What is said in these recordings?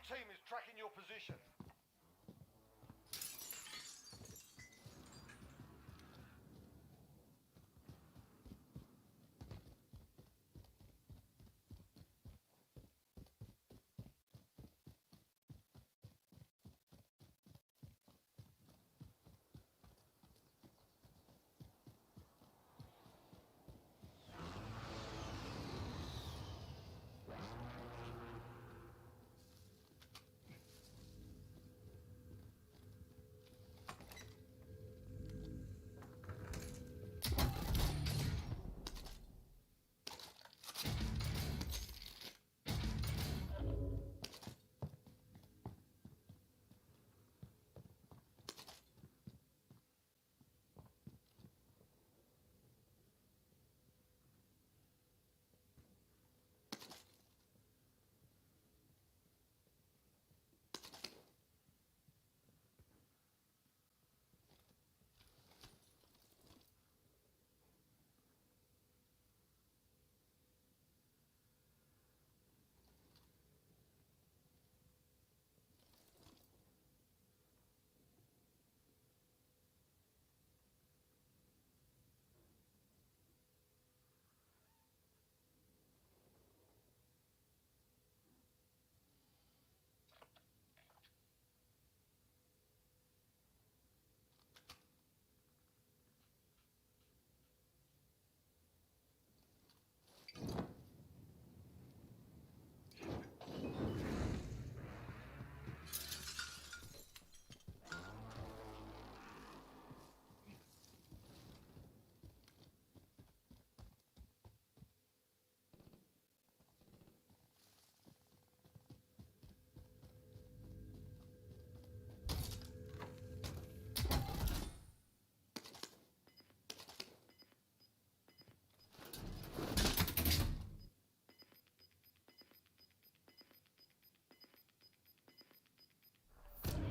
team is tracking your position.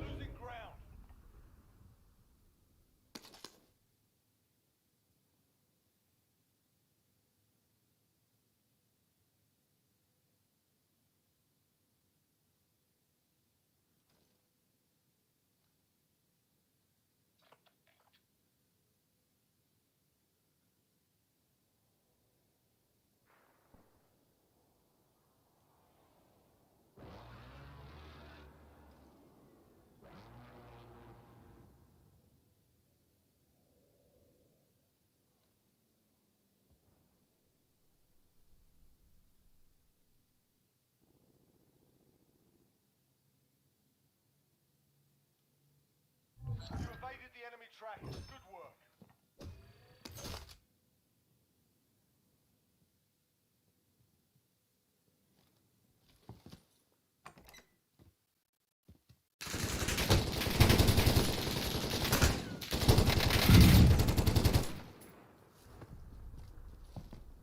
Losing ground. You evaded the enemy track. Good work.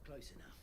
Close enough.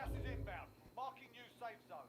Gas is inbound. Marking new safe zone.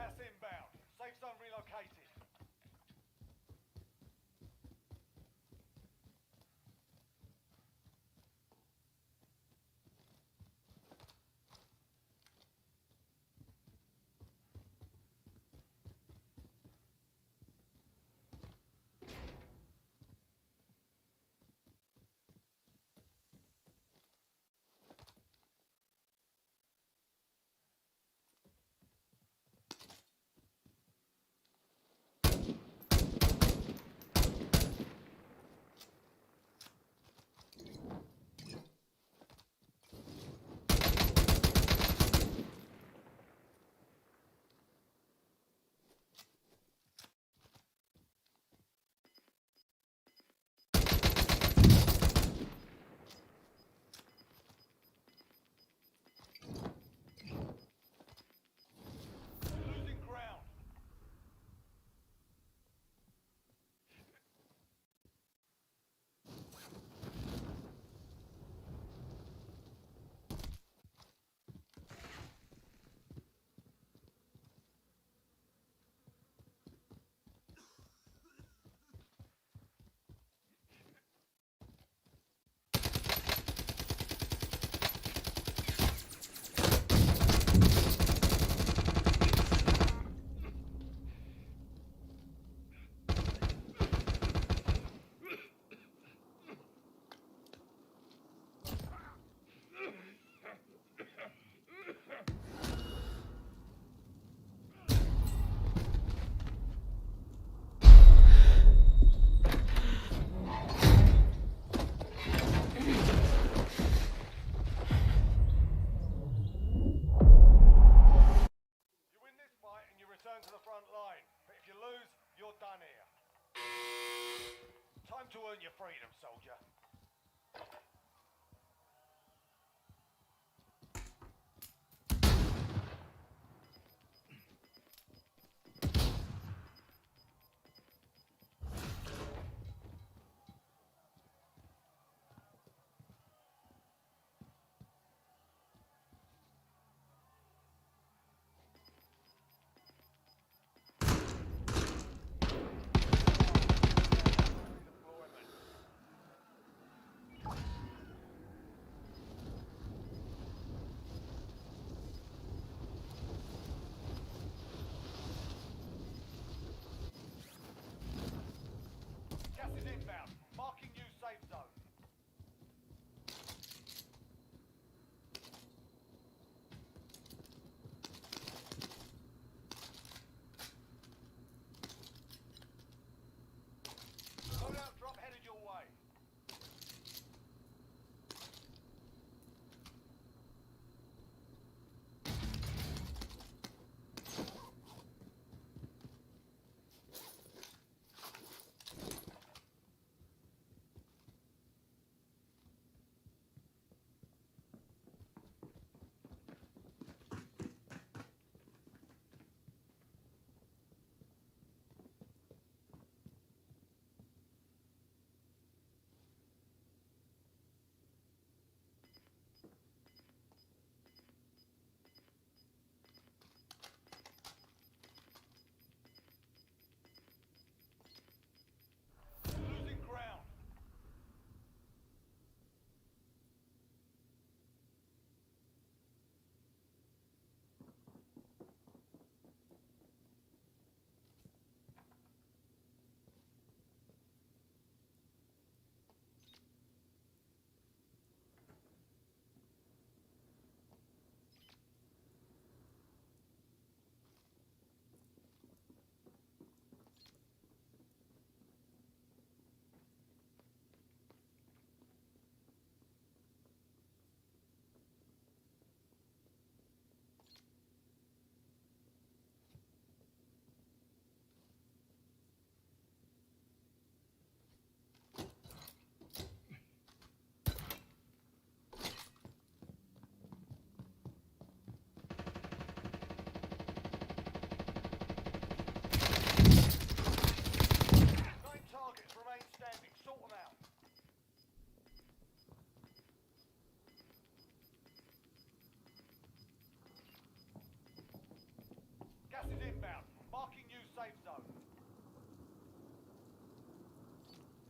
Gas inbound. Safe zone relocated. Losing ground. You win this fight and you return to the front line. But if you lose, you're done here. Time to earn your freedom, soldier. Deployment.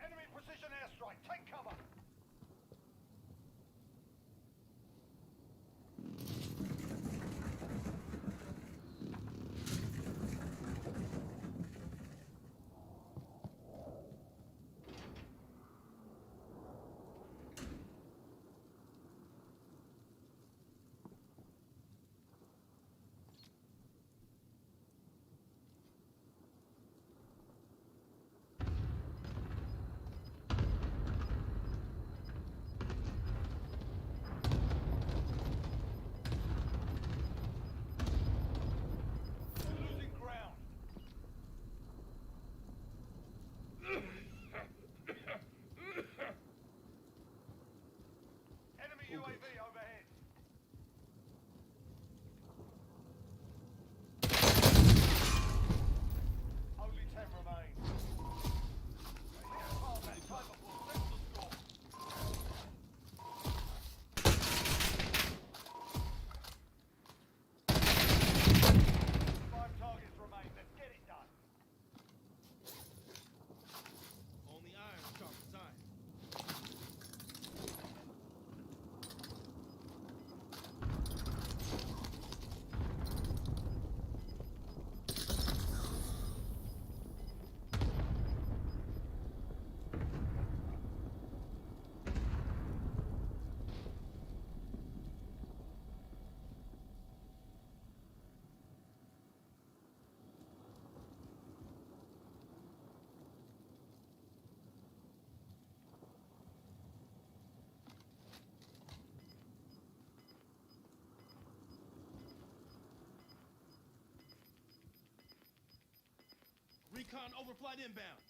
Enemy precision airstrike. Take cover. Losing ground. Enemy UAV overhead. Only 10 remain. Oh, that timer will settle the score. 5 targets remain. Let's get it done. Only iron sharpens iron. Recon overflight inbound.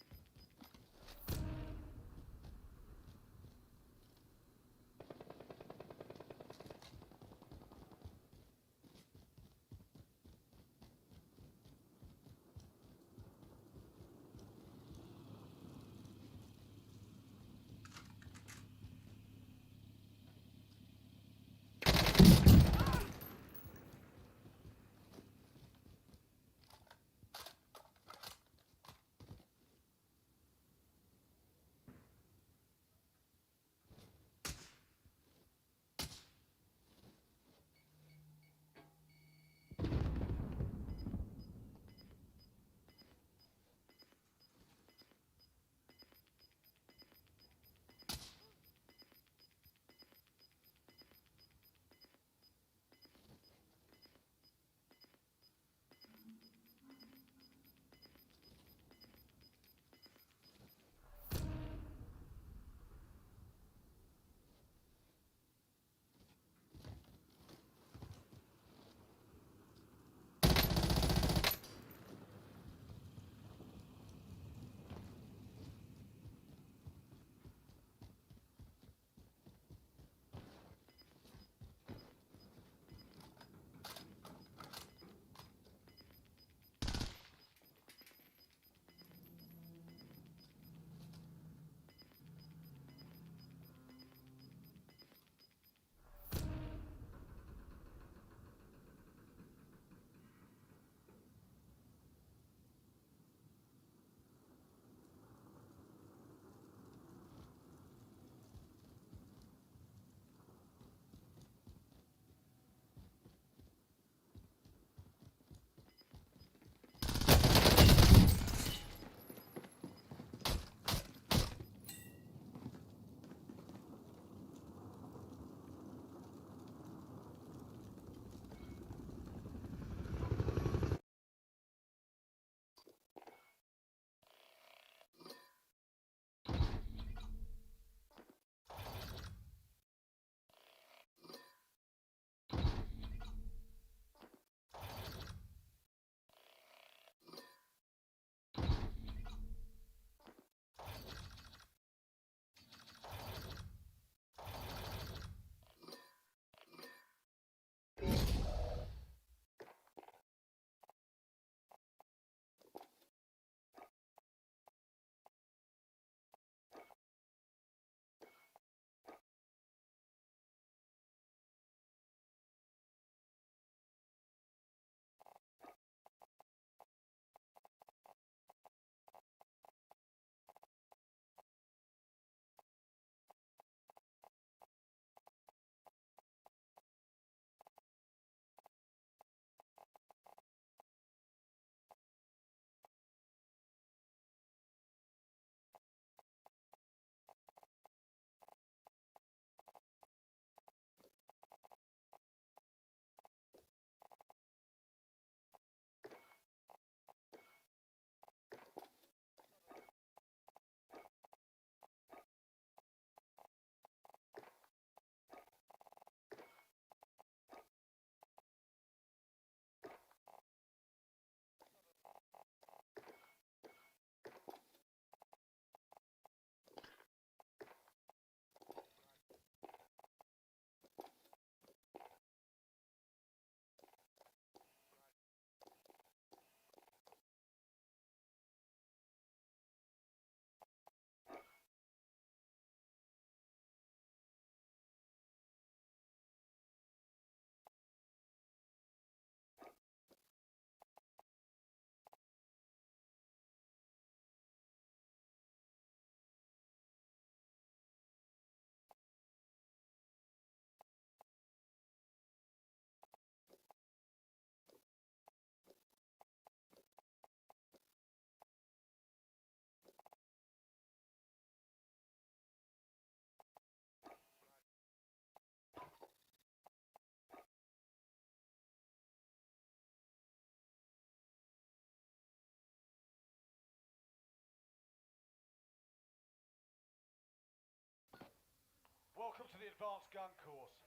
Welcome to the Advanced Gun Course.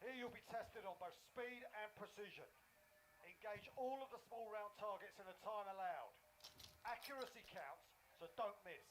Here you'll be tested on both speed and precision. Engage all of the small round targets in the time allowed. Accuracy counts, so don't miss.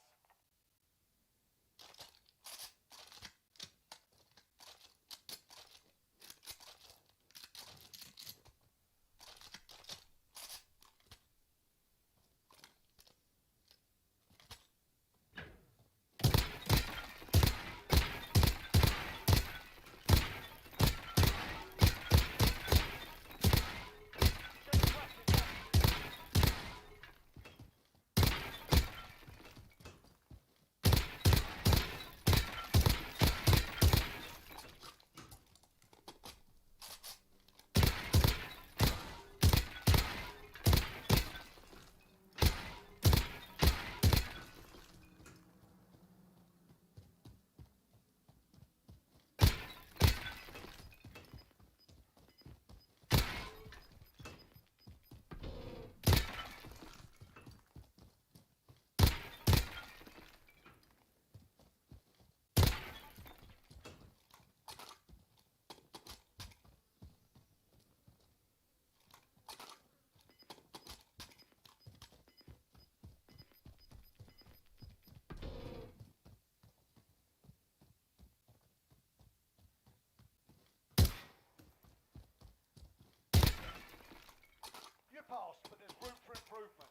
You passed, but there's room for improvement.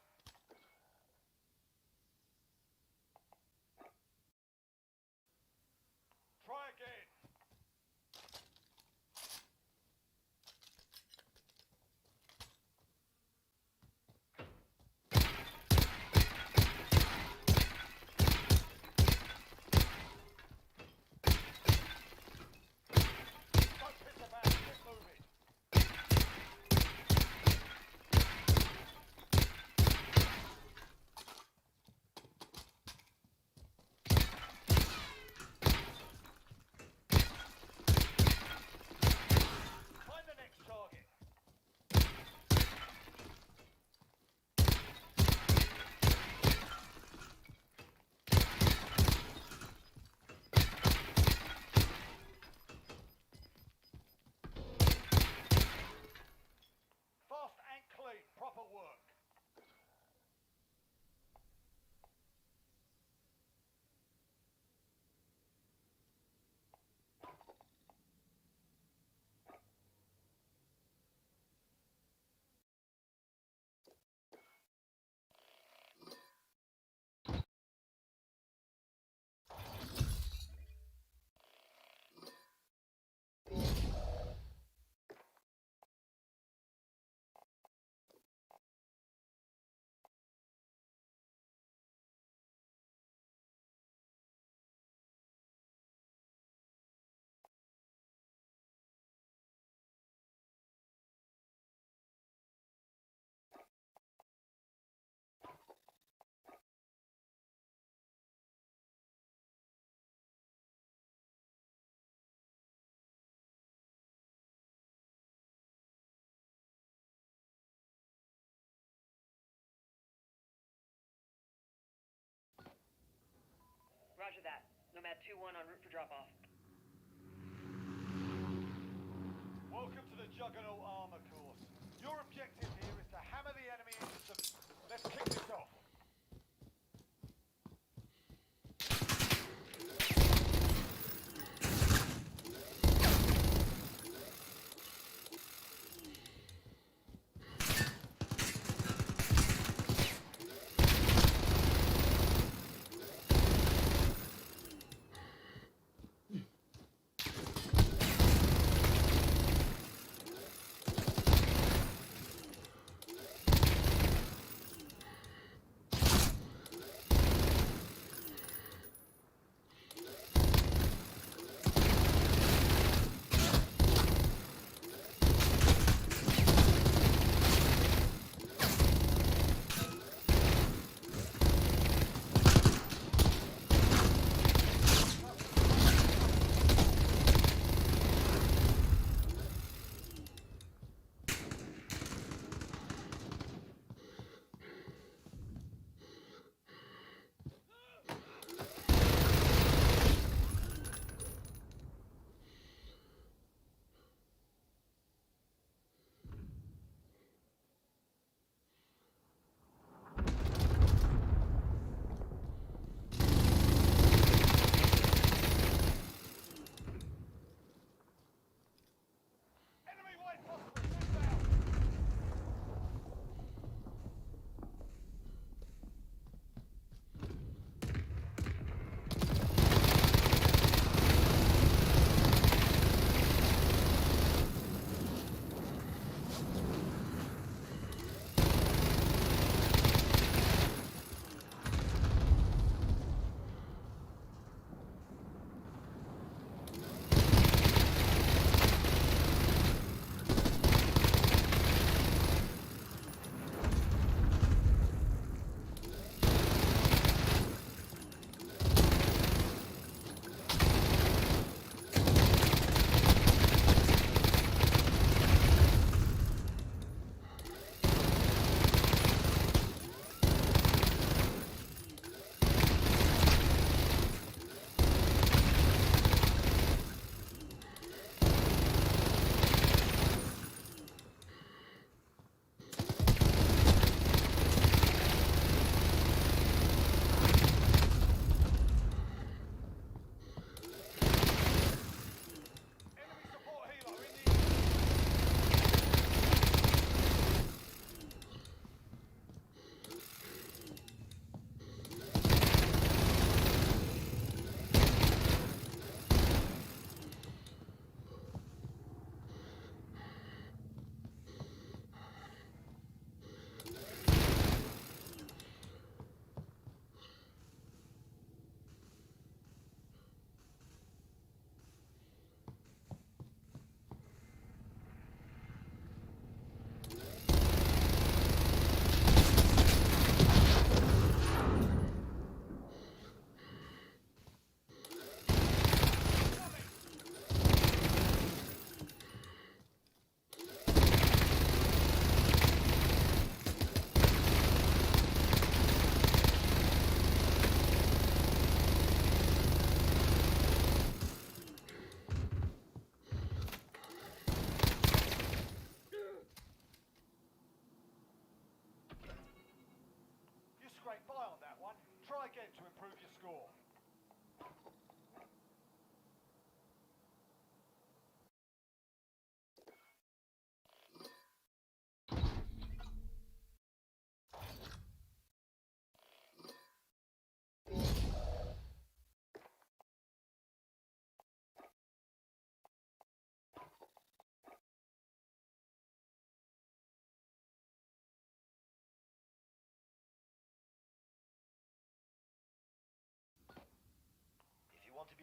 Try again. Don't piss about, get moving. Find the next target. Fast and clean, proper work. Roger that. Nomad 2-1 en route for drop-off. Welcome to the Juggernaut Armor Course. Your objective here is to hammer the enemy into submission. Let's kick this off.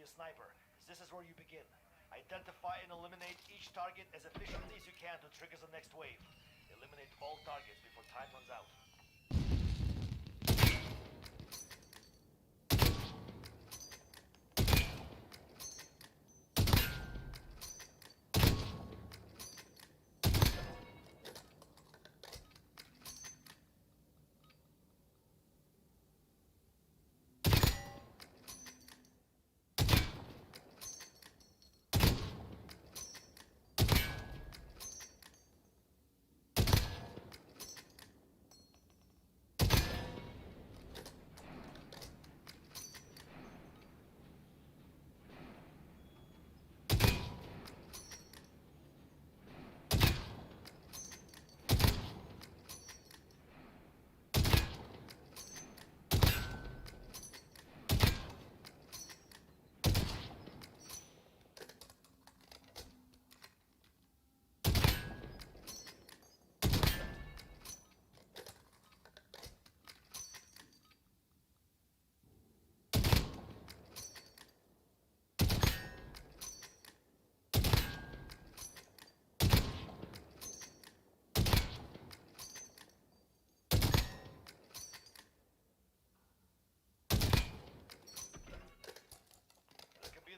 be a sniper, as this is where you begin. Identify and eliminate each target as efficiently as you can to trigger the next wave. Eliminate all targets before time runs out.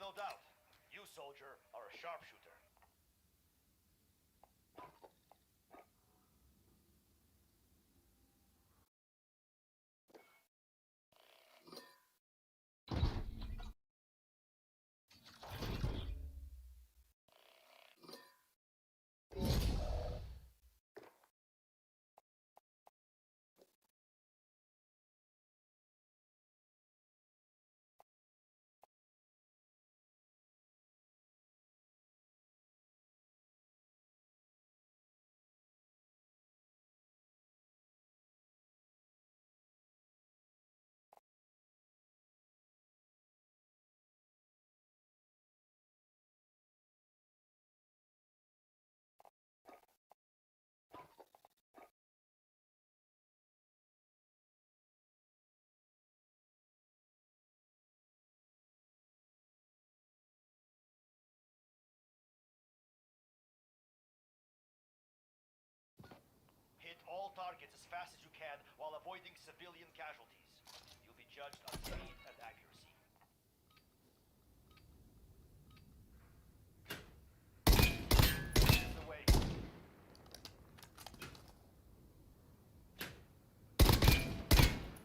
No doubt, you, soldier, are a sharpshooter. Hit all targets as fast as you can while avoiding civilian casualties. You'll be judged on speed and accuracy. The way.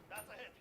That's a hit.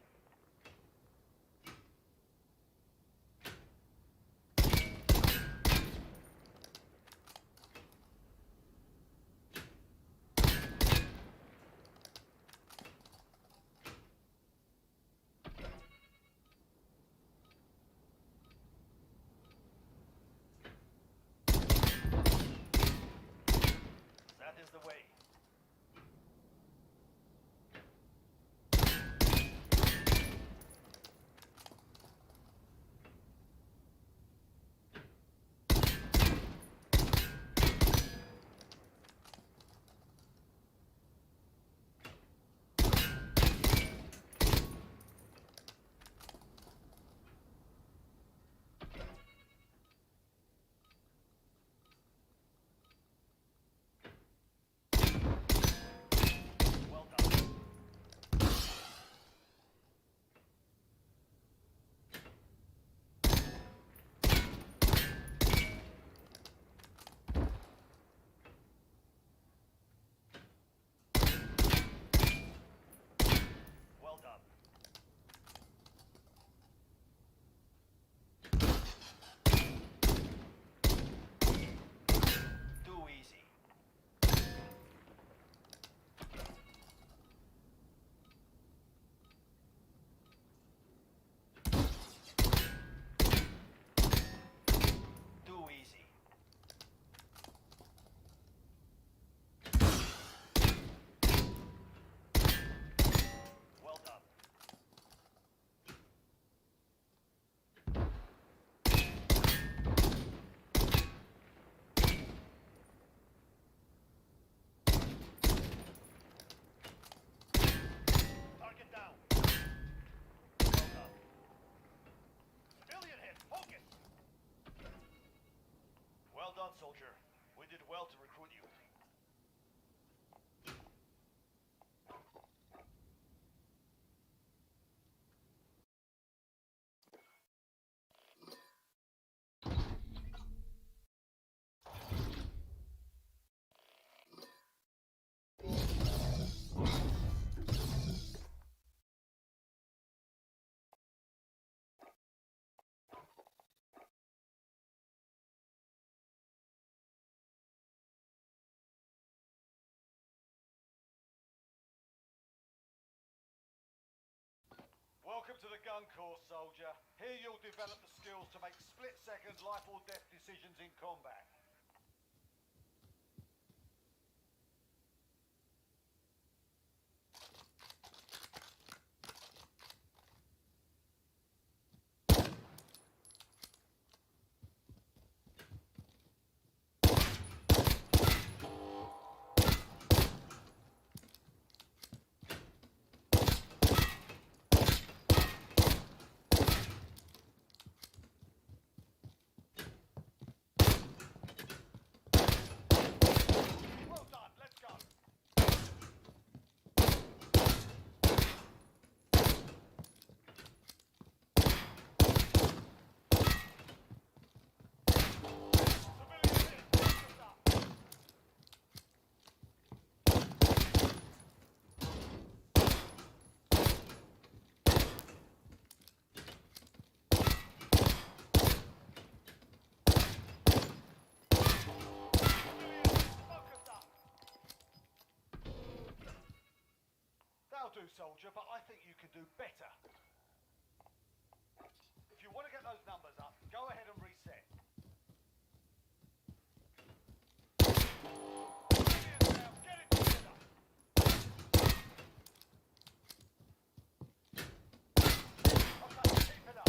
soldier. We did well to recruit you. Welcome to the gun course, soldier. Here you'll develop the skills to make split-second life or death decisions in combat. Well done, let's go. Civilian hit, focus up. Focus up. That'll do, soldier, but I think you can do better. If you want to get those numbers up, go ahead and reset. Civilians now, get it together. Okay, keep it up.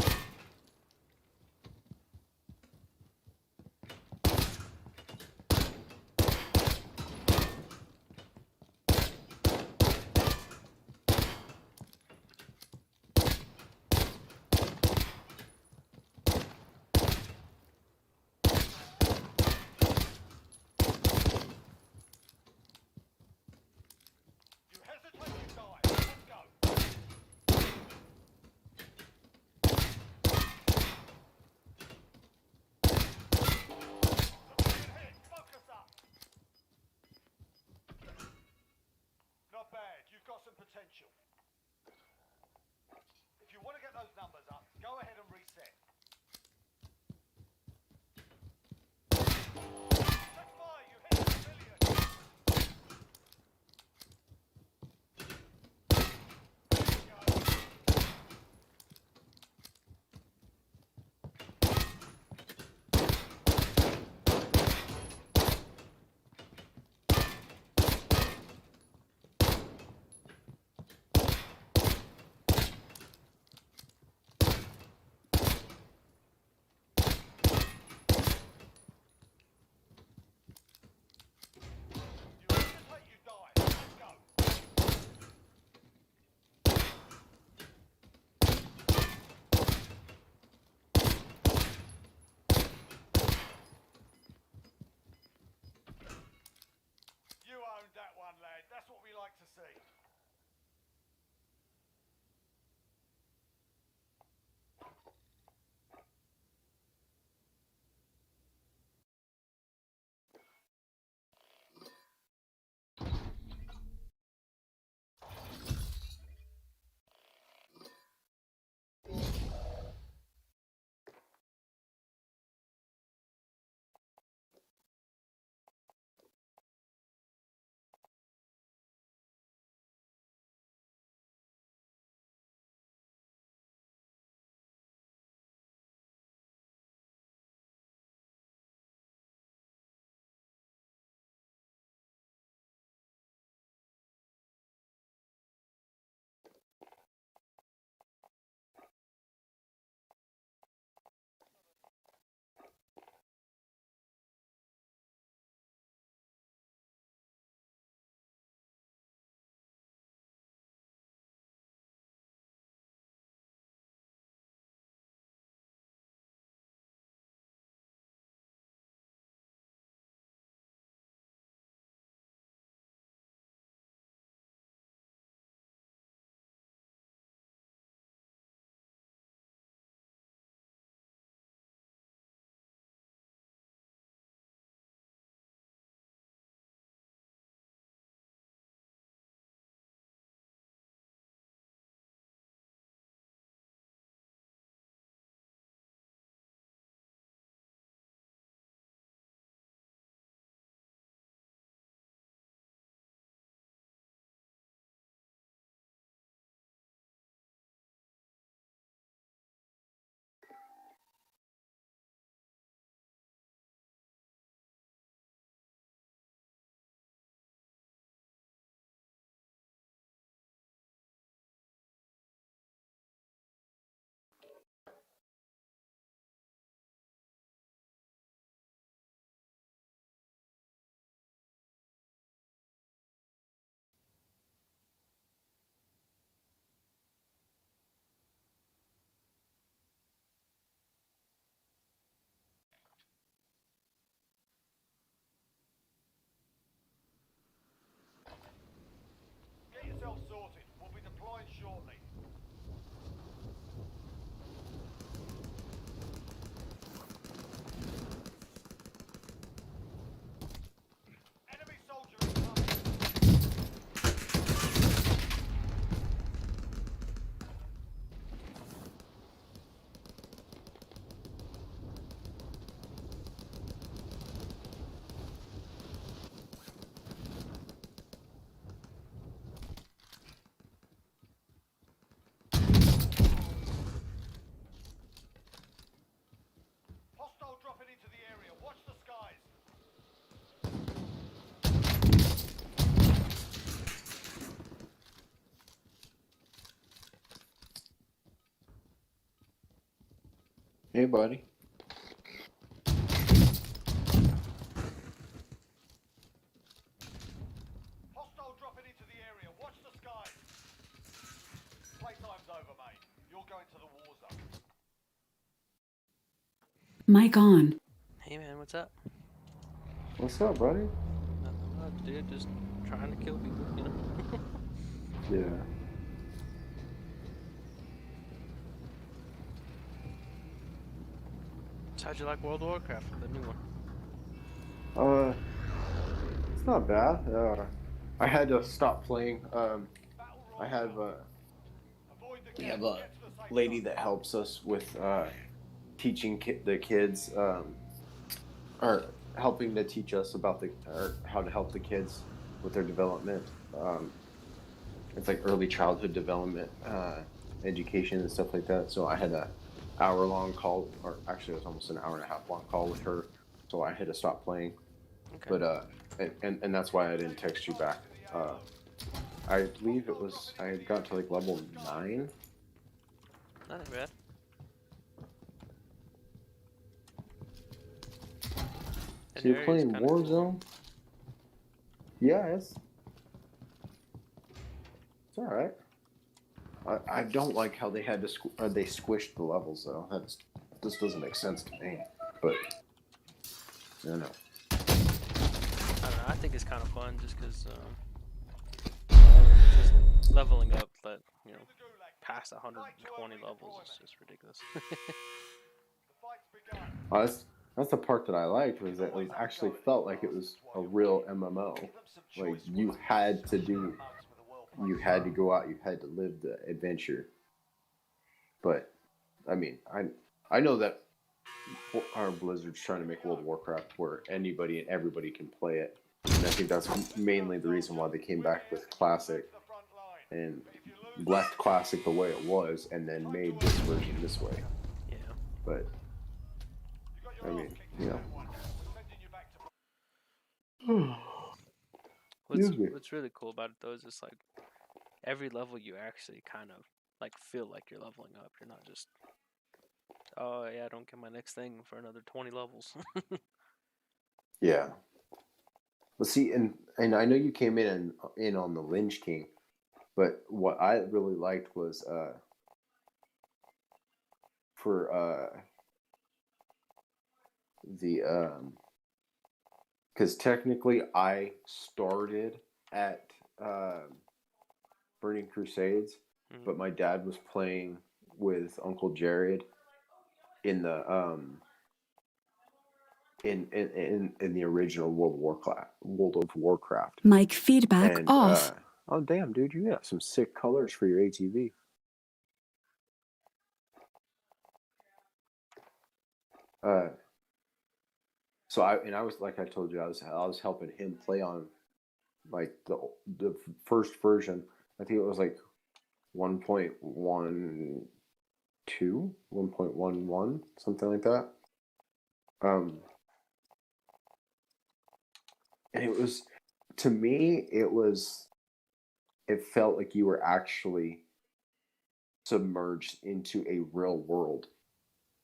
You hesitate, you die. Let's go. Civilian hit, focus up. Not bad, you've got some potential. If you want to get those numbers up, go ahead and reset. Check fire, you hit a civilian. There you go. You hesitate, you die. Let's go. You owned that one, lad. That's what we like to see. Hey, buddy. Hostile dropping into the area. Watch the skies. Playtime's over, mate. You're going to the war zone. Mic on. Hey man, what's up? What's up, buddy? Nothing much, dude. Just trying to kill people, you know? Yeah. So how'd you like World of Warcraft, the new one? It's not bad. I had to stop playing. I have we have a lady that helps us with teaching the kids, or helping to teach us about how to help the kids with their development. It's like early childhood development, education and stuff like that. So I had a hour-long call, or actually it was almost an hour and a half long call with her. So I had to stop playing. Okay. But and that's why I didn't text you back. I believe it was I had got to like level 9. Not bad. So you're playing Warzone? Yeah, it's all right. I don't like how they had to they squished the levels though. This doesn't make sense to me. But I don't know. I don't know. I think it's kind of fun just because just leveling up, but you know, past 120 levels is just ridiculous. That's the part that I liked, was that it actually felt like it was a real MMO. Like you had to go out, you had to live the adventure. But I mean, I know that our Blizzard's trying to make World of Warcraft where anybody and everybody can play it, and I think that's mainly the reason why they came back with Classic and left Classic the way it was, and then made this version this way. Yeah. But I mean, you know. What's really cool about it though is it's like every level you actually kind of like feel like you're leveling up. You're not just, oh yeah, I don't get my next thing for another 20 levels. Yeah. Well, see, and I know you came in on the Lynch King, but what I really liked was for the because technically I started at Burning Crusades, but my dad was playing with Uncle Jared in the in the original World of Warcraft. Mic feedback off. Oh damn, dude, you got some sick colors for your ATV. So I was, like I told you, I was helping him play on like the first version. I think it was like 1.12, 1.11, something like that. And it was, to me, it felt like you were actually submerged into a real world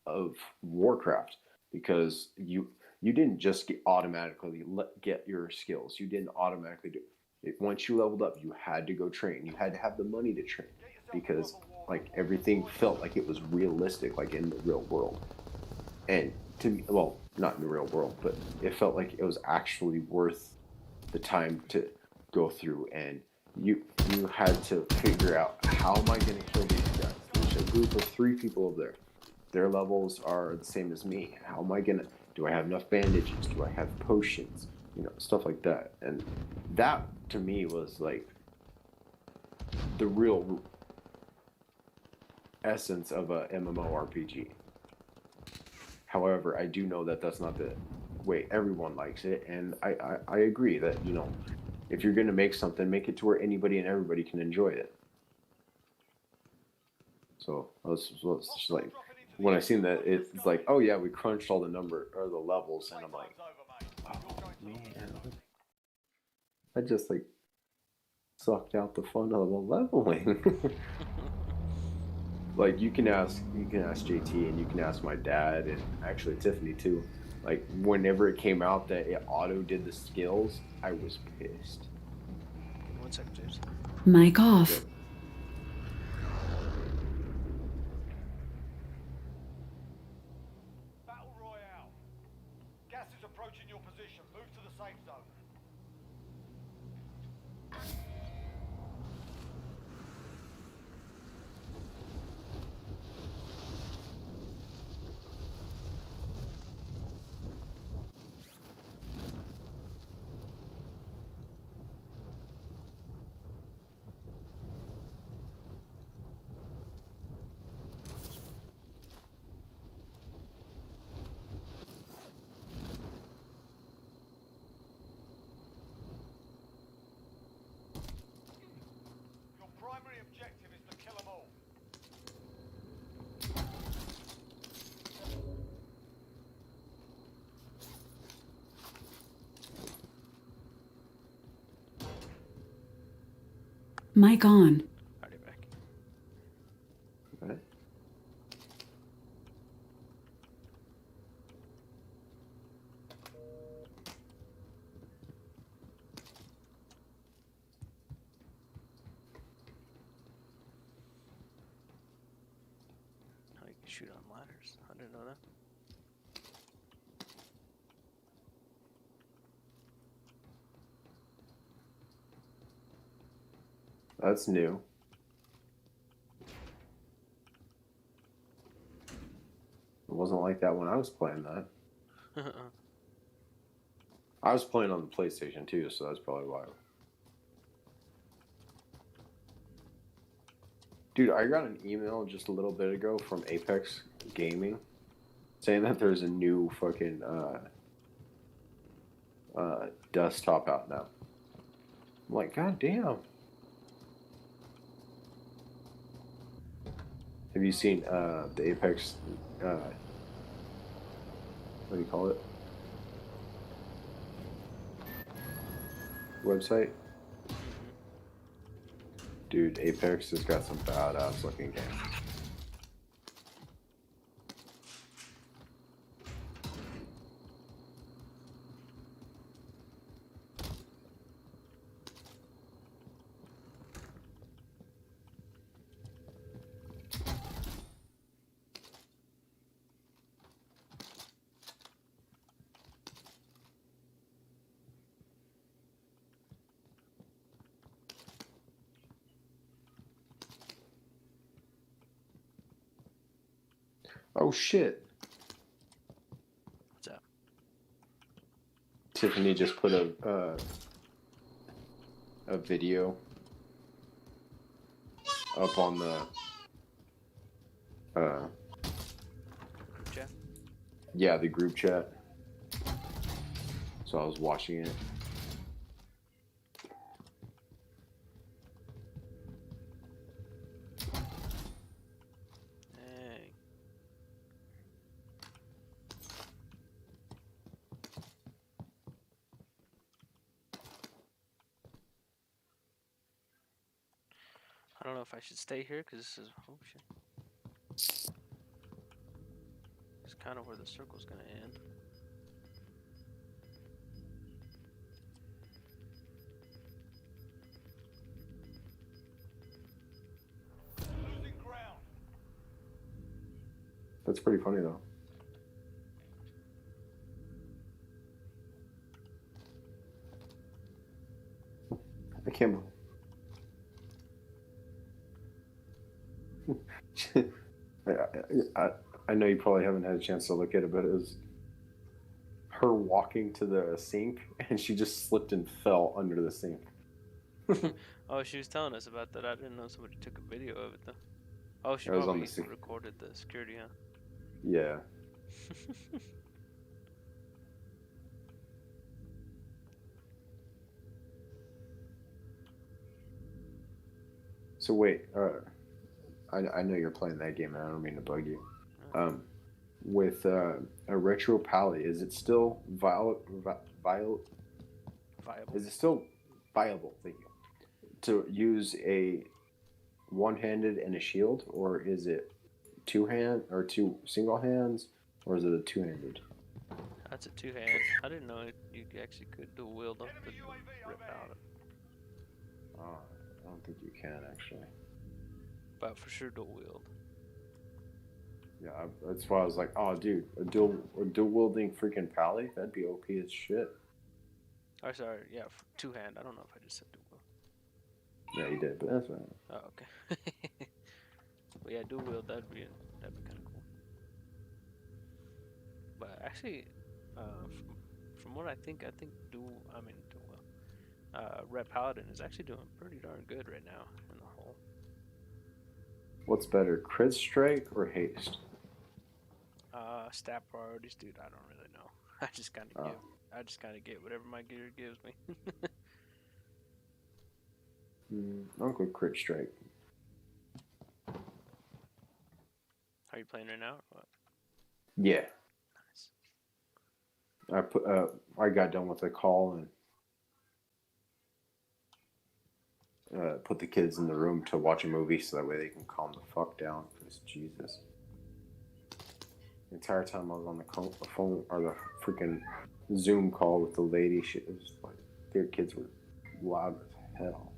of Warcraft, because you didn't just automatically get your skills. You didn't automatically do it. Once you leveled up, you had to go train. You had to have the money to train, because like everything felt like it was realistic, like in the real world. And to me, well, not in the real world, but it felt like it was actually worth the time to go through, and you had to figure out, how am I going to kill these guys? There's a group of 3 people over there. Their levels are the same as me. How am I going to, do I have enough bandages? Do I have potions? You know, stuff like that. And that to me was like the real essence of a MMORPG. However, I do know that that's not the way everyone likes it, and I agree that, you know, if you're going to make something, make it to where anybody and everybody can enjoy it. So I was just like, when I seen that, it's like, oh yeah, we crunched all the levels, and I'm like, oh man, I just like sucked out the fun of the leveling. Like you can ask JT and you can ask my dad and actually Tiffany too. Like whenever it came out that it auto did the skills, I was pissed. 1 second, James. Mic off. Yep. Battle Royale. Gas is approaching your position. Move to the safe zone. Your primary objective is to kill them all. Mic on. Already back. Okay. Oh, you can shoot on ladders. I didn't know that. That's new. It wasn't like that when I was playing that. I was playing on the PlayStation too, so that's probably why. Dude, I got an email just a little bit ago from Apex Gaming saying that there's a new fucking desktop out now. I'm like, God damn. Have you seen the Apex what do you call it? Website? Dude, Apex has got some badass looking games. Oh shit. What's up? Tiffany just put a video up on the Group chat? yeah, the group chat. So I was watching it. Dang. I don't know if I should stay here because this is oh shit. It's kind of where the circle's gonna end. Losing ground. That's pretty funny though. I can't. I know you probably haven't had a chance to look at it, but it was her walking to the sink and she just slipped and fell under the sink. Oh, she was telling us about that. I didn't know somebody took a video of it though. Oh, she It was on probably the sink. recorded the security, huh? Yeah. So wait, I know you're playing that game, and I don't mean to bug you. With a retro pally, is it still viable? Viable. Is it still viable? Thank you. To use a one-handed and a shield, or is it two single hands, or is it a two-handed? That's a two-hand. I didn't know you actually could dual wield the rip out. Oh, I don't think you can actually. But for sure dual wield. Yeah, that's why I was like, oh, dude, a dual wielding freaking pally, that'd be OP as shit. Oh, sorry, yeah, two-hand. I don't know if I just said dual wield. Yeah, you did, but that's fine. Oh, okay. But yeah, dual wield, that'd be kind of cool. But actually, from what I think Red Paladin is actually doing pretty darn good right now in the whole. What's better, crit strike or haste? Stat priorities, dude. I don't really know. I just kind of get whatever my gear gives me. I'll go crit strike. Are you playing right now? Or what? Yeah. Nice. I got done with the call and put the kids in the room to watch a movie so that way they can calm the fuck down. Because Jesus. The entire time I was on the phone or the freaking Zoom call with the lady, it was like their kids were loud as hell.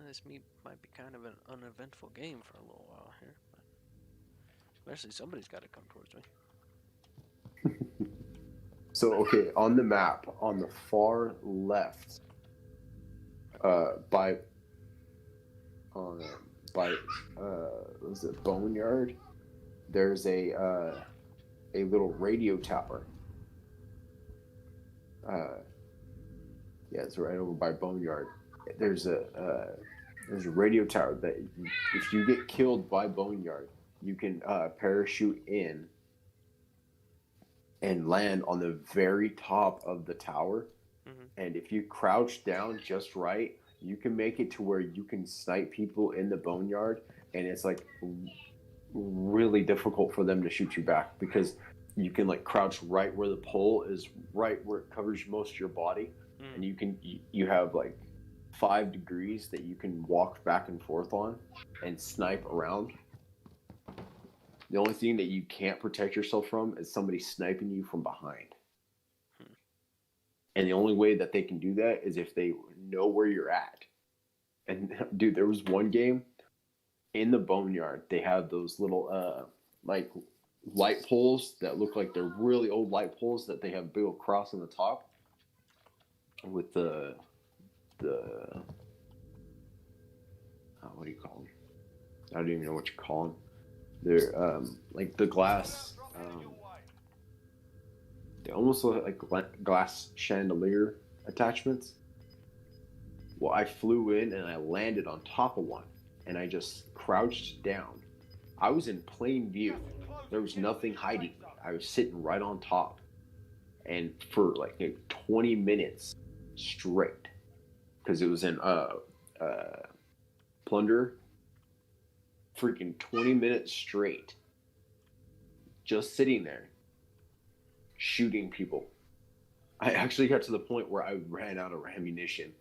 This might be kind of an uneventful game for a little while here. But eventually somebody's got to come towards me. So, okay, on the map, on the far left, was it Boneyard? There's a little radio tower. Yeah, it's right over by Boneyard. There's a radio tower that if you get killed by Boneyard, you can parachute in and land on the very top of the tower. Mm-hmm. And if you crouch down just right, you can make it to where you can snipe people in the Boneyard, and it's like really difficult for them to shoot you back because you can like crouch right where the pole is, right where it covers most of your body, and you have like 5 degrees that you can walk back and forth on and snipe around. The only thing that you can't protect yourself from is somebody sniping you from behind. And the only way that they can do that is if they know where you're at. And dude, there was one game in the Boneyard. They have those little like light poles that look like they're really old light poles that they have a big old cross on the top with the what do you call them? I don't even know what you call them. They're like the glass. They almost look like glass chandelier attachments. Well, I flew in and I landed on top of one, and I just crouched down. I was in plain view. There was nothing hiding me. I was sitting right on top, and for like 20 minutes straight, because it was in Plunder. Freaking 20 minutes straight, just sitting there, shooting people. I actually got to the point where I ran out of ammunition,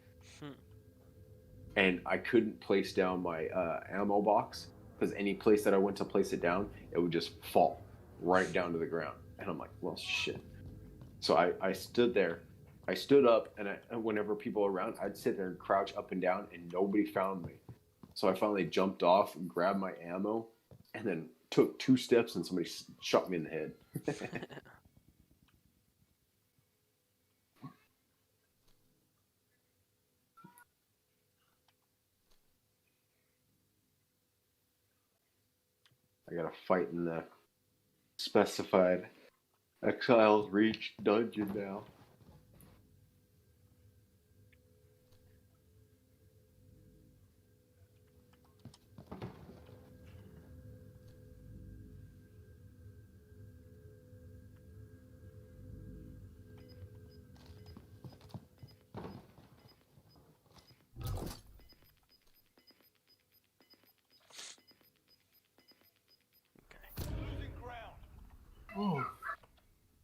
and I couldn't place down my ammo box because any place that I went to place it down, it would just fall right down to the ground. And I'm like, well, shit. So I stood there. I stood up, and whenever people were around, I'd sit there and crouch up and down, and nobody found me. So I finally jumped off and grabbed my ammo, and then took 2 steps, and somebody shot me in the head. I gotta fight in the specified Exiles Reach dungeon now.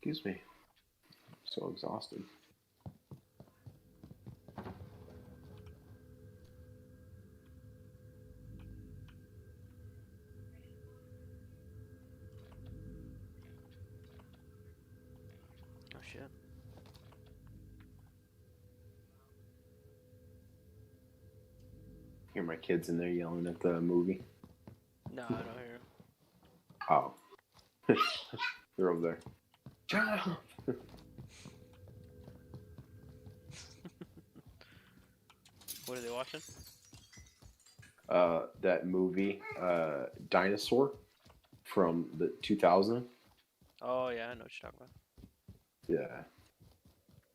Excuse me. So exhausted. Oh shit. Hear my kids in there yelling at the movie. No, I don't hear him. Oh. They're over there. Jump! What are they watching? That movie, Dinosaur from the 2000. Oh yeah, I know what you're talking about. Yeah.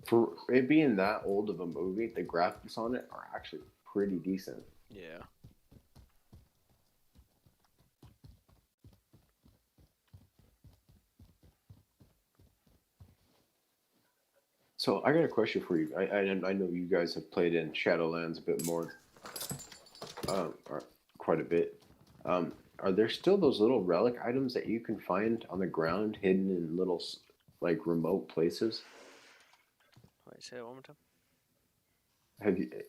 For it being that old of a movie, the graphics on it are actually pretty decent. Yeah. So I got a question for you. I know you guys have played in Shadowlands a bit more, or quite a bit. Are there still those little relic items that you can find on the ground, hidden in little like remote places? Wait, say that one more time.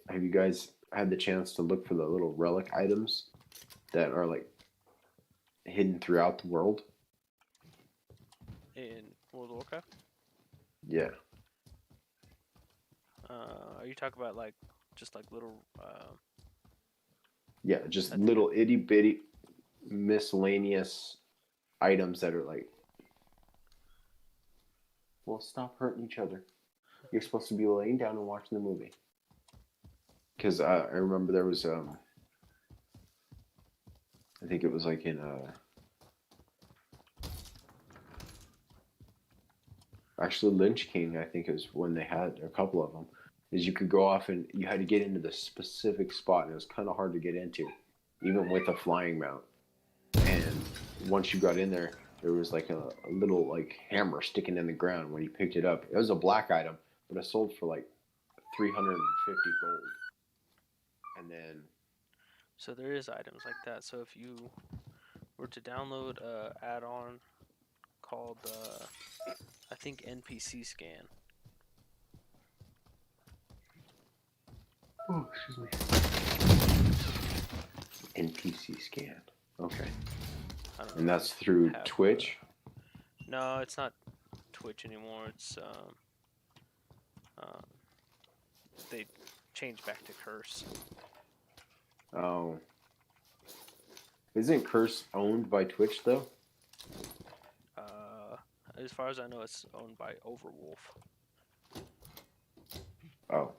Have you guys had the chance to look for the little relic items that are like hidden throughout the world? In World of Warcraft? Yeah. Are you talking about like just like little? Yeah, just I think little itty bitty miscellaneous items that are like, well, stop hurting each other. You're supposed to be laying down and watching the movie. Because I remember there was, I think it was like in, actually Lynch King, I think is when they had a couple of them, is you could go off and you had to get into the specific spot, and it was kind of hard to get into, even with a flying mount. And once you got in there, there was like a little like hammer sticking in the ground. When you picked it up, it was a black item, but it sold for like 350 gold. And then So there is items like that. So if you were to download a add-on called I think NPC Scan. oh, excuse me. NPC Scan. Okay. I don't And know if that's you through have, Twitch. No, it's not Twitch anymore. It's they changed back to Curse. Oh. Isn't Curse owned by Twitch though? As far as I know, it's owned by Overwolf. Oh.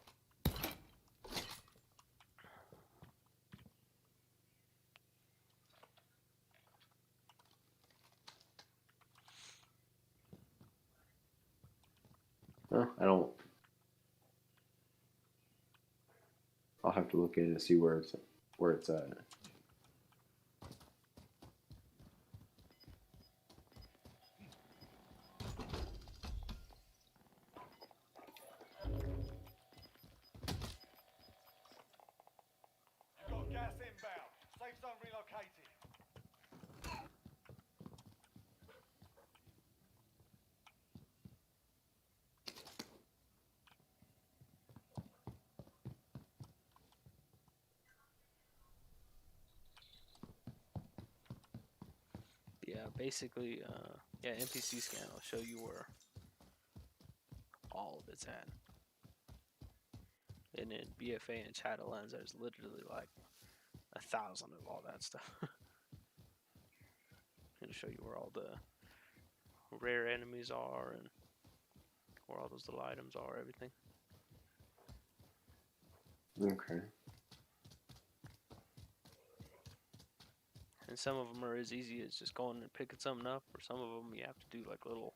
I don't. I'll have to look in and see where it's at. You've got gas inbound. Safe zone relocated. Yeah, basically, yeah, NPC Scan will show you where all of it's at. And in BFA and Shadowlands, there's literally like 1,000 of all that stuff. It'll show you where all the rare enemies are and where all those little items are, everything. Okay. And some of them are as easy as just going and picking something up, or some of them you have to do like little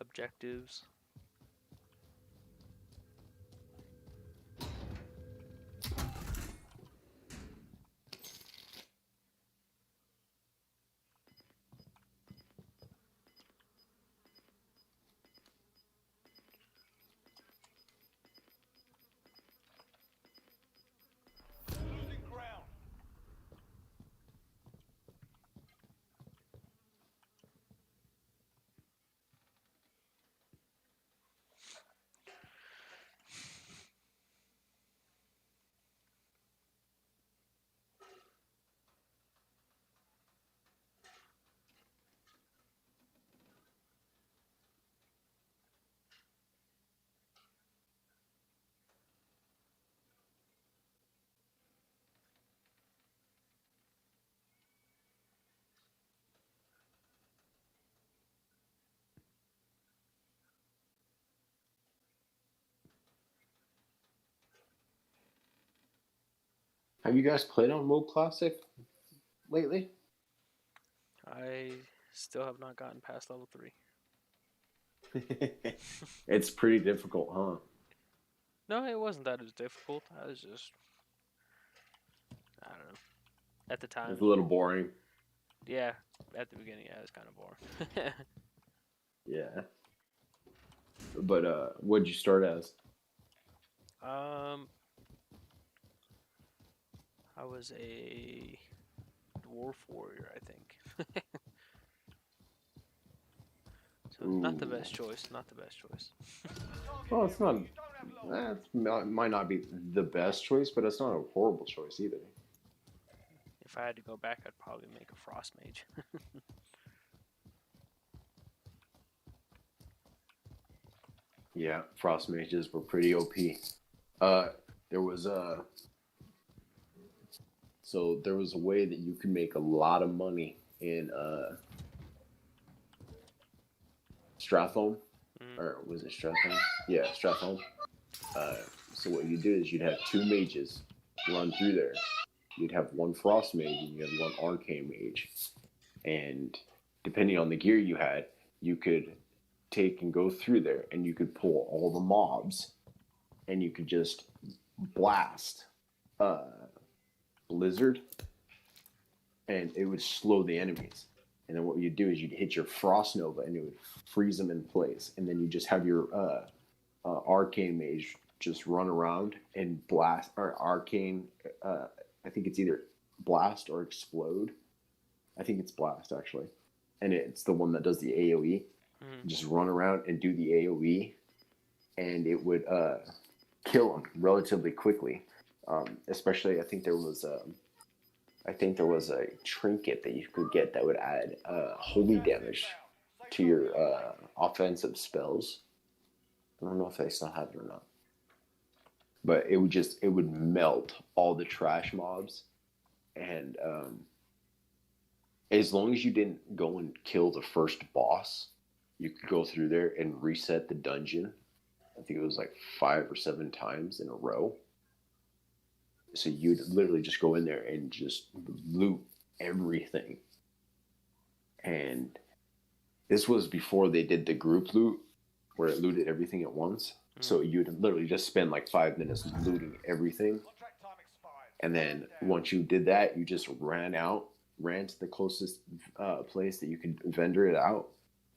objectives. Losing ground. Have you guys played on WoW Classic lately? I still have not gotten past level 3. It's pretty difficult, huh? No, it wasn't that as difficult. I was just, I don't know. At the time, It's a little boring. yeah, at the beginning, yeah, it was kind of boring. Yeah. But what'd you start as? I was a dwarf warrior, I think. So not the Ooh. best choice. Not the best choice. Well, it's not. Might not be the best choice, but it's not a horrible choice either. If I had to go back, I'd probably make a frost mage. Yeah, frost mages were pretty OP. There was a there was a way that you could make a lot of money in Strathholm, or was it Strathholm? Yeah, Strathholm. So what you do is you'd have 2 mages run through there. You'd have 1 frost mage and you had 1 arcane mage, and depending on the gear you had, you could take and go through there, and you could pull all the mobs, and you could just blast Blizzard, and it would slow the enemies. And then what you'd do is you'd hit your Frost Nova, and it would freeze them in place. And then you just have your Arcane Mage just run around and blast, or Arcane, I think it's either Blast or Explode. I think it's Blast, actually. And it's the one that does the AoE. Just run around and do the AoE, and it would kill them relatively quickly. Especially, I think there was a trinket that you could get that would add holy damage to your offensive spells. I don't know if they still have it or not, but it would melt all the trash mobs, and as long as you didn't go and kill the first boss, you could go through there and reset the dungeon. I think it was like 5 or 7 times in a row. So you'd literally just go in there and just loot everything. And this was before they did the group loot, where it looted everything at once. So you'd literally just spend like 5 minutes looting everything. And then once you did that, you just ran to the closest place that you could vendor it out,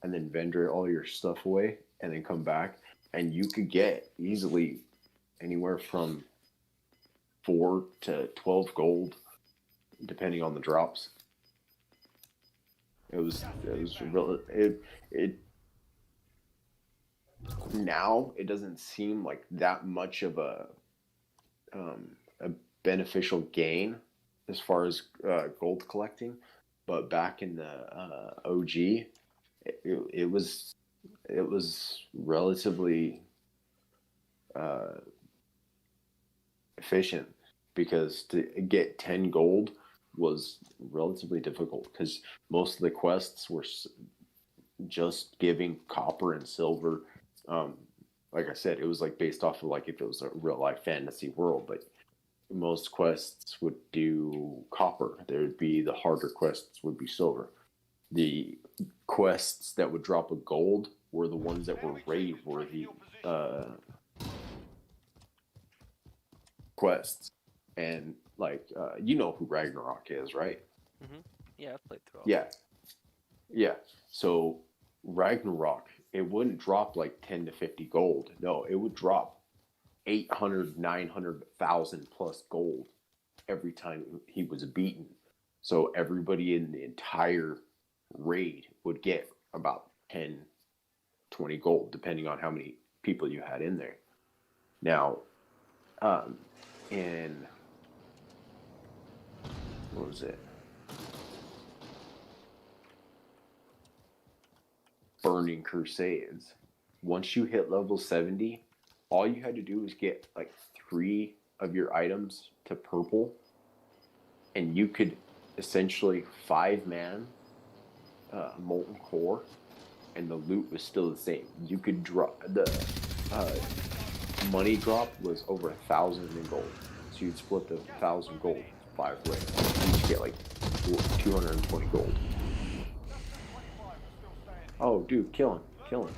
and then vendor all your stuff away, and then come back. And you could get easily anywhere from 4 to 12 gold, depending on the drops. It was real. It now it doesn't seem like that much of a beneficial gain as far as gold collecting, but back in the OG, it was relatively efficient, because to get 10 gold was relatively difficult, because most of the quests were just giving copper and silver. Like I said, it was like based off of like if it was a real life fantasy world, but most quests would do copper. There would be the harder quests would be silver. The quests that would drop a gold were the ones that were raid worthy quests. And like you know who Ragnarok is, right? Yeah, I've played through all. Yeah. So Ragnarok, it wouldn't drop like 10 to 50 gold. No, it would drop 800, 900,000 plus gold every time he was beaten. So everybody in the entire raid would get about 10, 20 gold, depending on how many people you had in there. Now, in what was it? Burning Crusades. Once you hit level 70, all you had to do was get like 3 of your items to purple, and you could essentially 5-man molten core, and the loot was still the same. You could drop the money drop was over 1,000 in gold. So you'd split the 1,000 gold 5 ways. Each get like 220 gold. Oh, dude, kill him. Kill him.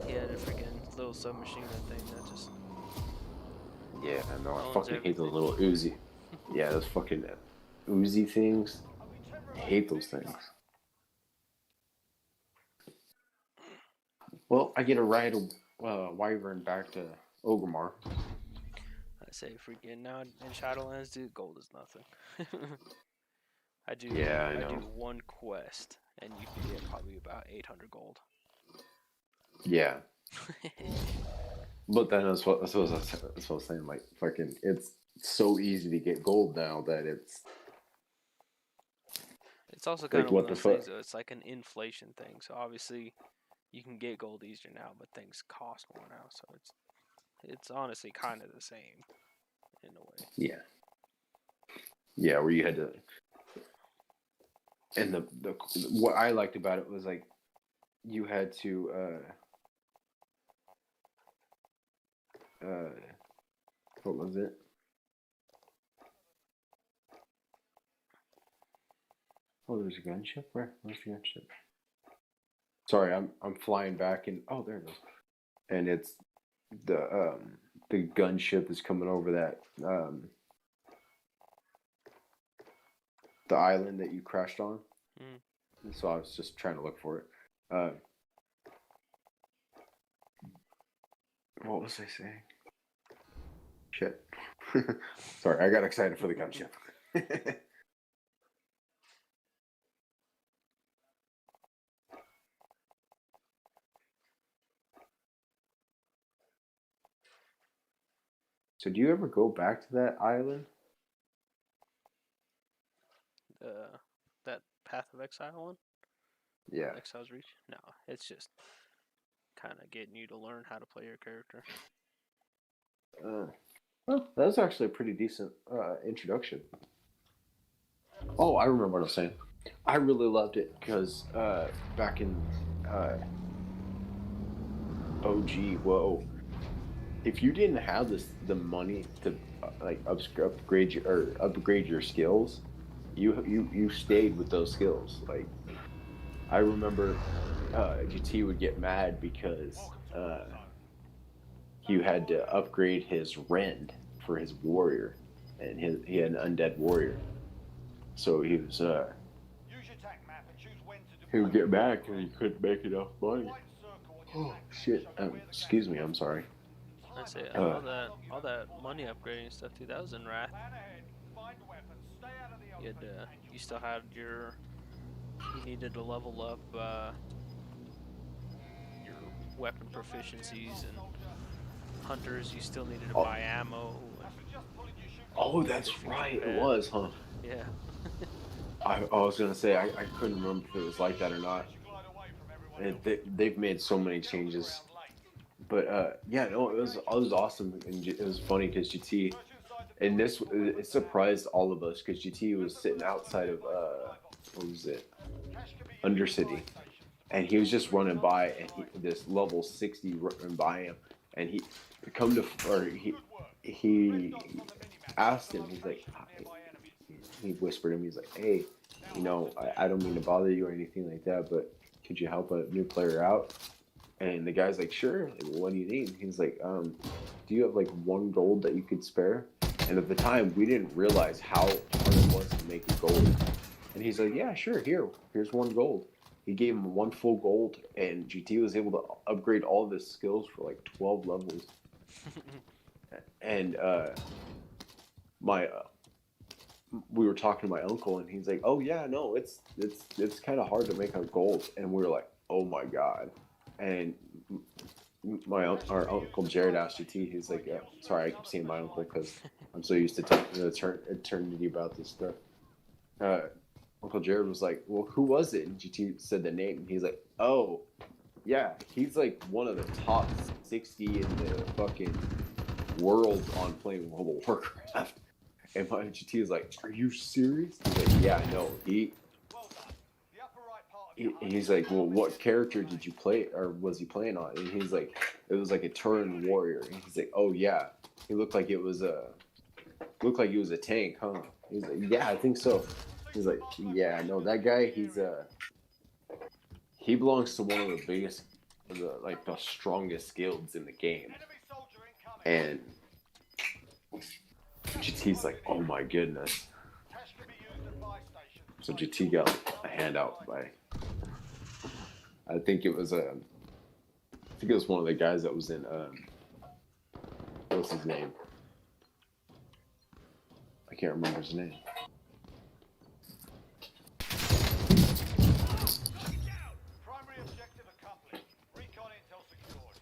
He had a freaking little submachine gun thing that just. Yeah, I know. I owns fucking hate those everything. little Uzi. Yeah, those fucking Uzi things. I hate those things. Well, I get to ride a wyvern back to Ogrimmar. I say freaking now in Shadowlands, dude, gold is nothing. I do. Yeah, I I know. do one quest, and you can get probably about 800 gold. Yeah. But then that's what I was saying. Like, fucking, it's so easy to get gold now that it's. It's also kind Like, of one what of the those things, fuck? though. It's like an inflation thing. So obviously, you can get gold easier now, but things cost more now. So it's honestly kind of the same in a way. Yeah. Yeah, where you had to. And the what I liked about it was like, you had to what was it? Oh, there's a gunship. Where's the gunship? Sorry, I'm flying back and oh, there it is. And it's the gunship is coming over that the island that you crashed on. Mm. And so I was just trying to look for it. What was I saying? Shit. Sorry, I got excited for the gunship. So do you ever go back to that island? That Path of Exile one? Yeah. Exile's Reach? No, it's just kind of getting you to learn how to play your character. Well, that was actually a pretty decent introduction. Oh, I remember what I was saying. I really loved it because back in OG, whoa, if you didn't have the money to upgrade your skills, you stayed with those skills. Like, I remember GT would get mad because he had to upgrade his rend for his warrior, and he had an undead warrior, so he was he would get back and he couldn't make enough money. Oh shit! Excuse me, I'm sorry. I say all that money upgrading stuff, dude. That was in Wrath. You still had you needed to level up your weapon proficiencies, and hunters you still needed to buy ammo. Oh, that's right. It was, huh? Yeah. I was gonna say I couldn't remember if it was like that or not. They've made so many changes, but yeah, no, it was awesome, and it was funny because GT, and it surprised all of us because GT was sitting outside of what was it, Undercity, and he was just running by, and this level 60 running by him, and he asked him, he's like, he whispered him, he's like, hey, you know, I don't mean to bother you or anything like that, but could you help a new player out? And the guy's like, sure. Like, well, what do you need? He's like, do you have like 1 gold that you could spare? And at the time, we didn't realize how hard it was to make a gold. And he's like, yeah, sure. Here's 1 gold. He gave him 1 full gold, and GT was able to upgrade all of his skills for like 12 levels. And we were talking to my uncle, and he's like, oh yeah, no, it's kind of hard to make a gold. And we were like, oh my god. And our uncle Jared asked GT, he's like, sorry, I keep saying my uncle because I'm so used to talking to eternity about this stuff. Uncle Jared was like, well, who was it? And GT said the name, and he's like, oh yeah, he's like one of the top 60 in the fucking world on playing World of Warcraft. And my GT is like, are you serious? He's like, yeah, no, he he's like, well, what character did you play, or was he playing on? And he's like, it was like a Turan warrior. And he's like, oh yeah, he looked like it was a tank, huh? He's like, yeah, I think so. He's like, yeah, no, that guy, he belongs to one of the biggest, the strongest guilds in the game. And GT's like, oh my goodness. So GT got a handout by, I think it was one of the guys that was in what's his name? I can't remember his name. Primary objective accomplished. Recon intel secured.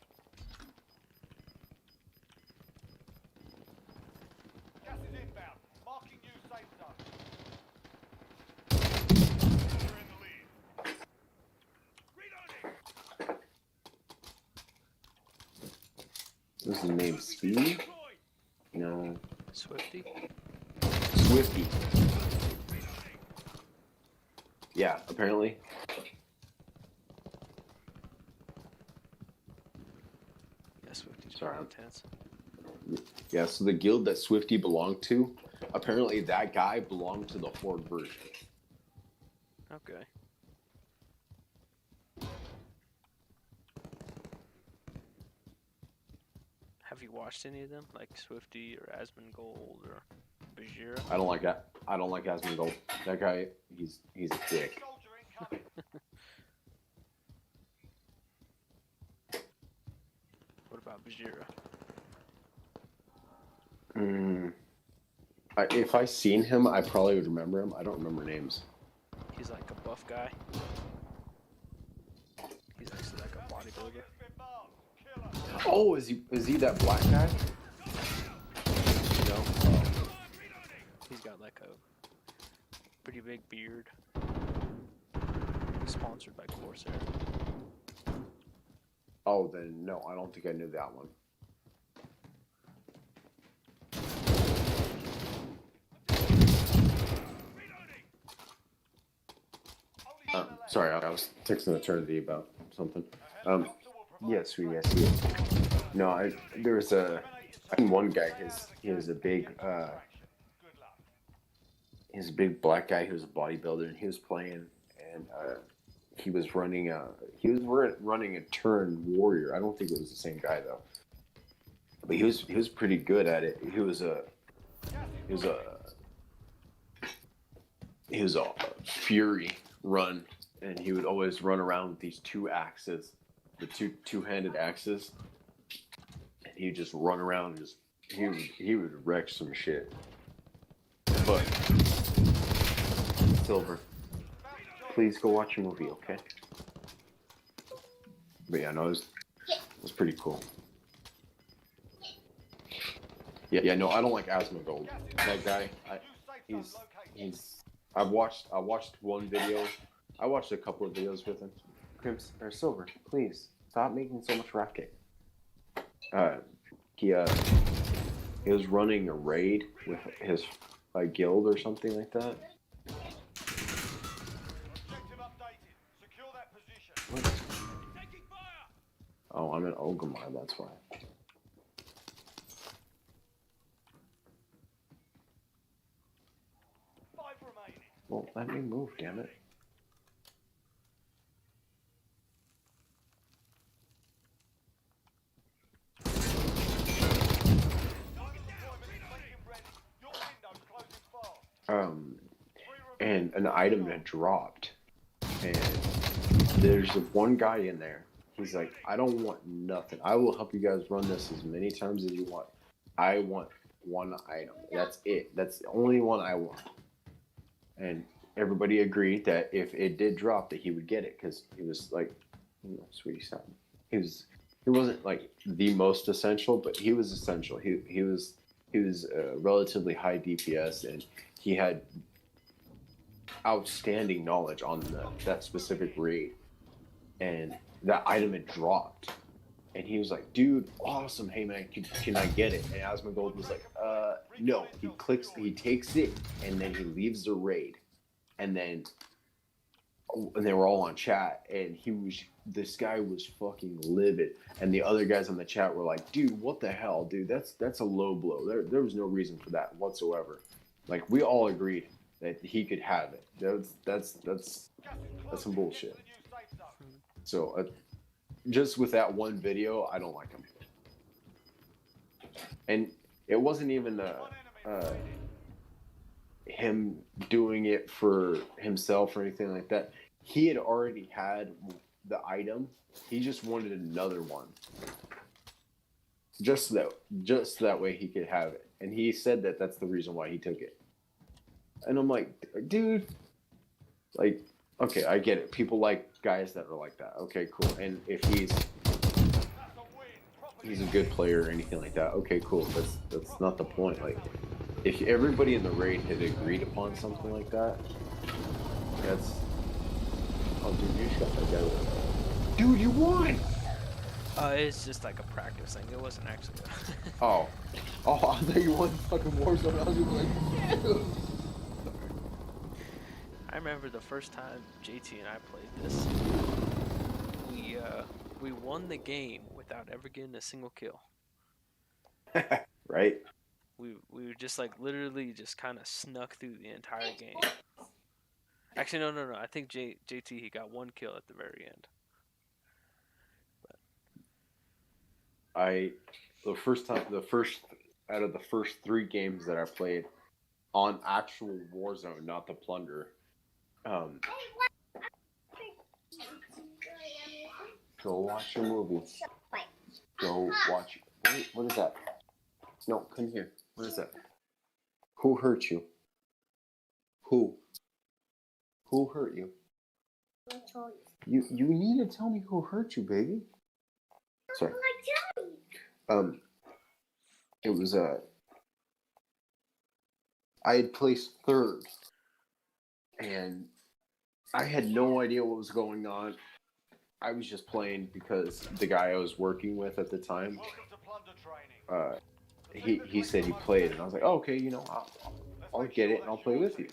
Gas is inbound. Marking new safe zone. You're in the lead. What's his name? Speed? No. Swifty. Swifty. Yeah, apparently. Yeah, Swifty's Sorry. pretty intense. Yeah, so the guild that Swifty belonged to, apparently that guy belonged to the Horde version. Okay. Have you watched any of them, like Swifty or Asmongold or Bajira? I don't like that. I don't like Asmongold. That guy, he's a dick. Soldier incoming. What about Bajira? If I seen him, I probably would remember him. I don't remember names. He's like a buff guy. He's actually like a bodybuilder. Oh, is he that black guy? No. He's got like a pretty big beard. He's sponsored by Corsair. Oh, then no, I don't think I knew that one. Sorry, I was texting Eternity about something. Yes, sweetie, I see it. No, I seen one guy. He was a big black guy who was a bodybuilder, and he was playing, and he was running a turn warrior. I don't think it was the same guy though, but he was pretty good at it. He was a fury run, and he would always run around with these two axes, the two-handed axes, and he'd just run around and he would wreck some shit. But Silver, please go watch a movie, okay? But yeah, no, it was pretty cool. Yeah, no, I don't like Asmongold. That guy, I watched one video. I watched a couple of videos with him. Crimps or Silver, please stop making so much racket. He was running a raid with his guild or something like that. Objective updated. Secure that position. What? Oh, I'm an Ogomar, that's why. 5 remaining. Well, let me move, damn it. And an item had dropped, and there's one guy in there. He's like, I don't want nothing. I will help you guys run this as many times as you want. I want one item. That's it. That's the only one I want. And everybody agreed that if it did drop, that he would get it, because he was like, sweetie, stop. He wasn't like the most essential, but he was essential. He was relatively high DPS, and he had outstanding knowledge on that specific raid, and that item had dropped, and he was like, dude, awesome, hey man, can I get it? And Asmongold was like, no. He takes it, and then he leaves the raid, and then and they were all on chat, and this guy was fucking livid, and the other guys on the chat were like, dude, what the hell, dude, that's a low blow. There was no reason for that whatsoever. Like, we all agreed that he could have it. That's some bullshit. So just with that one video, I don't like him. And it wasn't even him doing it for himself or anything like that. He had already had the item. He just wanted another one. Just that way he could have it. And he said that that's the reason why he took it. And I'm like, dude, like, okay, I get it. People like guys that are like that. Okay, cool. And if he's a good player or anything like that, okay, cool. That's not the point. Like, if everybody in the raid had agreed upon something like that, that's... Oh, dude, you just got that guy with... Dude, you won! It's just like a practice thing. It wasn't actually a... Oh, I thought you won fucking Warzone. I was gonna be like, yeah. I remember the first time JT and I played this. We won the game without ever getting a single kill. Right? We were just like literally just kind of snuck through the entire game. Actually, no. I think JT, he got one kill at the very end. The first out of the first 3 games that I played on actual Warzone, not the plunder. Go watch a movie. Go watch. Wait, what is that? No, come here. What is that? Who hurt you? Who? Who hurt you? You need to tell me who hurt you, baby. Sorry. It was I had placed 3rd, and I had no idea what was going on. I was just playing because the guy I was working with at the time, he said he played, and I was like, oh, okay, you know, I'll get it and I'll play with you.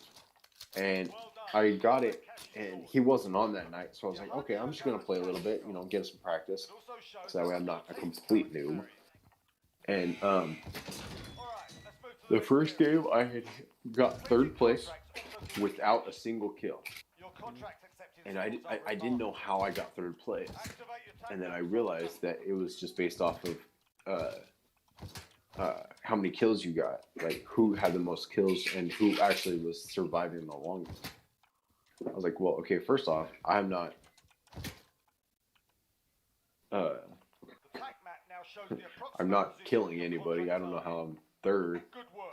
And I got it, and he wasn't on that night, so I was like, okay, I'm just gonna play a little bit, you know, get some practice, so that way I'm not a complete noob. And the first game I had got 3rd place without a single kill. And I didn't know how I got 3rd place. And then I realized that it was just based off of how many kills you got. Like, who had the most kills and who actually was surviving the longest. I was like, well, okay, first off, I'm not killing anybody. I don't know how I'm 3rd.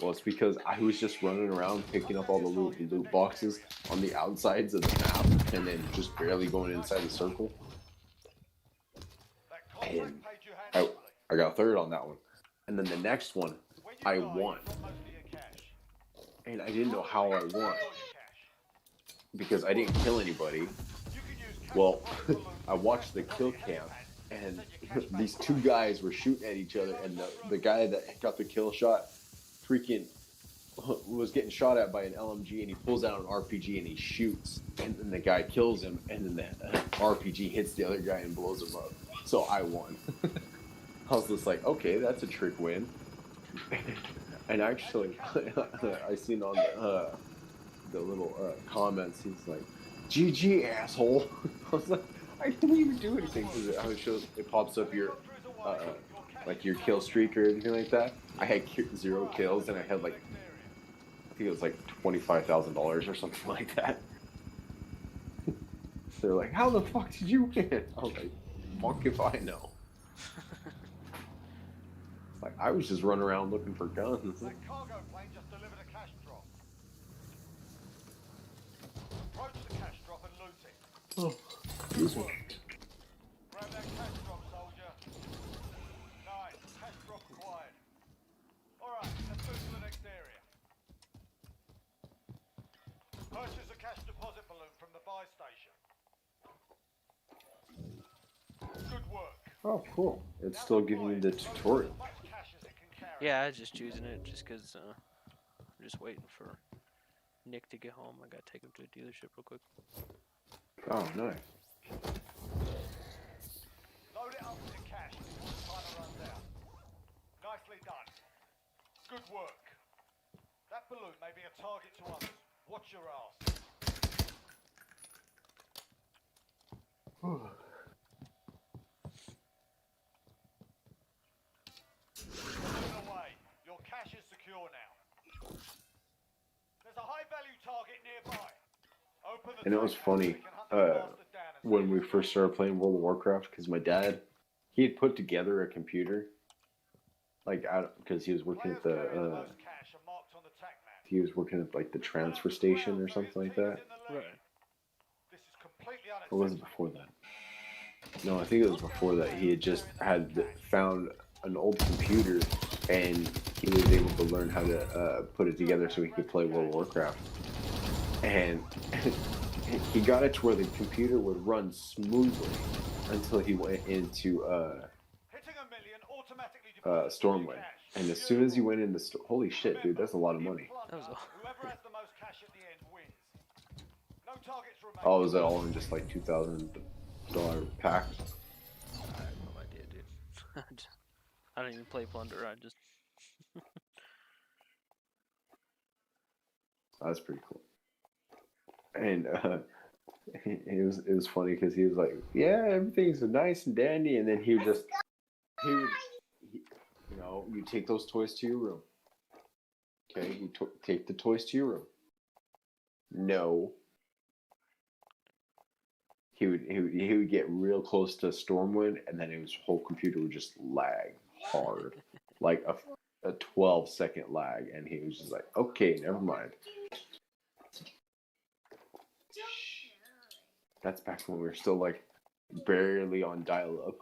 Well, it's because I was just running around picking up all the loot boxes on the outsides of the map and then just barely going inside the circle. And I got 3rd on that one. And then the next one, I won. And I didn't know how I won because I didn't kill anybody. Well, I watched the kill cam, and these 2 guys were shooting at each other, and the guy that got the kill shot freaking was getting shot at by an LMG, and he pulls out an RPG and he shoots, and then the guy kills him, and then the RPG hits the other guy and blows him up. So I won. I was just like, okay, that's a trick win. And actually, I seen on the little comments, he's like, GG, asshole. I was like, I didn't even do anything. It pops up your like your kill streak or anything like that. I had 0 kills, and I had like, I think it was like $25,000 or something like that. They're like, how the fuck did you win? I was like, fuck if I know. Like, I was just running around looking for guns. That cargo plane just delivered a cash drop. Approach the cash drop and loot it. Oh, this one. Grab that cash drop, soldier. Nice. Cash drop acquired. Alright, let's move to the next area. Purchase a cash deposit balloon from the buy station. Good work. Oh, cool. It's still giving you the tutorial. Yeah, I was just choosing it just because I'm just waiting for Nick to get home. I gotta take him to a dealership real quick. Oh, nice. Load it up with the cash before the timer runs out. Nicely done. Good work. That balloon may be a target to others. Watch your ass. Balloon away. Your cash is secure now. There's a high-value target nearby. Open the And it was tank hatch so funny we can hunt the bastard down and when see we if first started playing World of Warcraft, because my dad, he had put together a computer, like out because he was working players at the carrying the most cash are marked on the tac map. he was working at like the transfer station or something like that. Right. This is completely Or was it unacceptable. before that? No, I think it was before that. He had just found an old computer, and he was able to learn how to put it together so he could play World of Warcraft. And he got it to where the computer would run smoothly until he went into Hitting a million automatically Stormwind. And as soon as he went into holy shit, dude, that's a lot of money. That was all. Whoever has the most cash at the end wins. No targets remain. Oh, was that all in just like $2,000 packs? I have no idea, dude. I don't even play Plunder. I just That's pretty cool. And it was funny because he was like, "Yeah, everything's nice and dandy," and then he would you know, you take those toys to your room. Okay, you take the toys to your room. No. He would get real close to Stormwind, and then his whole computer would just lag hard, like a 12-second lag, and he was just like, "Okay, never mind." That's back when we were still like barely on dial-up.